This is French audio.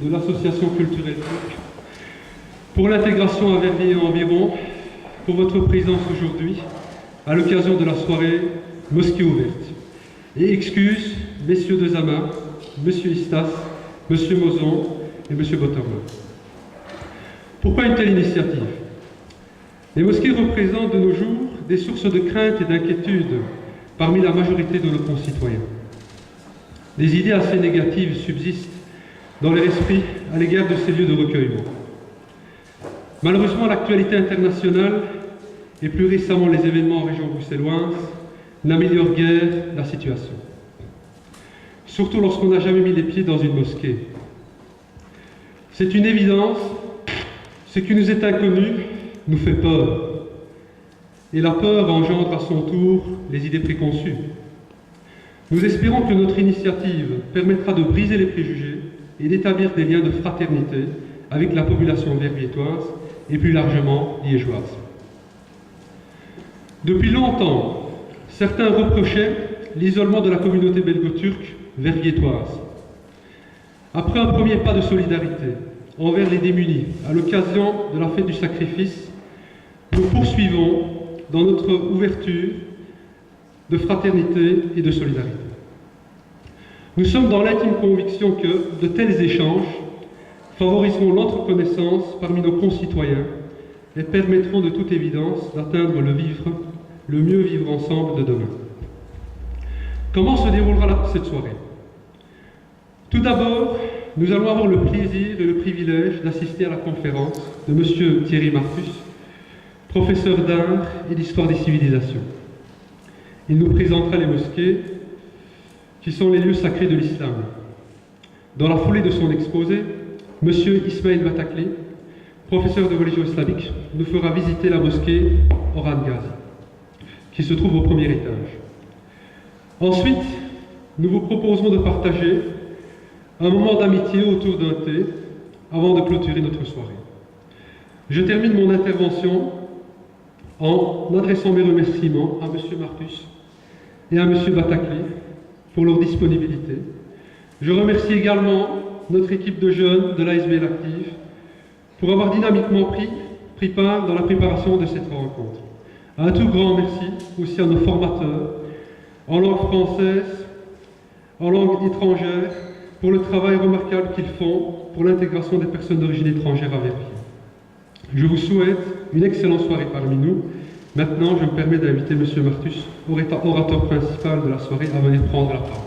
de l'association culturelle turque pour l'intégration à Verviers et environ, pour votre présence aujourd'hui à l'occasion de la soirée Mosquée ouverte. Et excuses, messieurs de Zama, monsieur Istas, monsieur Mozon et monsieur Botterman. Pourquoi une telle initiative? Les mosquées représentent de nos jours des sources de crainte et d'inquiétude parmi la majorité de nos concitoyens. Des idées assez négatives subsistent dans leur esprit à l'égard de ces lieux de recueillement. Malheureusement, l'actualité internationale et plus récemment les événements en région bruxelloise n'améliorent guère la situation. Surtout lorsqu'on n'a jamais mis les pieds dans une mosquée. C'est une évidence, ce qui nous est inconnu nous fait peur. Et la peur engendre à son tour les idées préconçues. Nous espérons que notre initiative permettra de briser les préjugés et d'établir des liens de fraternité avec la population verviétoise et plus largement liégeoise. Depuis longtemps, certains reprochaient l'isolement de la communauté belgo-turque verviétoise. Après un premier pas de solidarité envers les démunis à l'occasion de la fête du sacrifice, nous poursuivons dans notre ouverture de fraternité et de solidarité. Nous sommes dans l'intime conviction que de tels échanges favoriseront l'entreconnaissance parmi nos concitoyens et permettront de toute évidence d'atteindre le mieux vivre ensemble de demain. Comment se déroulera cette soirée? Tout d'abord, nous allons avoir le plaisir et le privilège d'assister à la conférence de M. Thierry Marcus, professeur d'art et d'histoire des civilisations. Il nous présentera les mosquées, qui sont les lieux sacrés de l'islam. Dans la foulée de son exposé, M. Ismail Batakli, professeur de religion islamique, nous fera visiter la mosquée Orhan Ghazi, qui se trouve au premier étage. Ensuite, nous vous proposerons de partager un moment d'amitié autour d'un thé avant de clôturer notre soirée. Je termine mon intervention en adressant mes remerciements à M. Marcus et à M. Batakli pour leur disponibilité. Je remercie également notre équipe de jeunes de l'ASBL Active pour avoir dynamiquement pris part dans la préparation de cette rencontre. Un tout grand merci aussi à nos formateurs en langue française, en langue étrangère, pour le travail remarquable qu'ils font pour l'intégration des personnes d'origine étrangère à Verviers. Je vous souhaite une excellente soirée parmi nous. Maintenant, je me permets d'inviter M. Marcus, orateur principal de la soirée, à venir prendre la parole.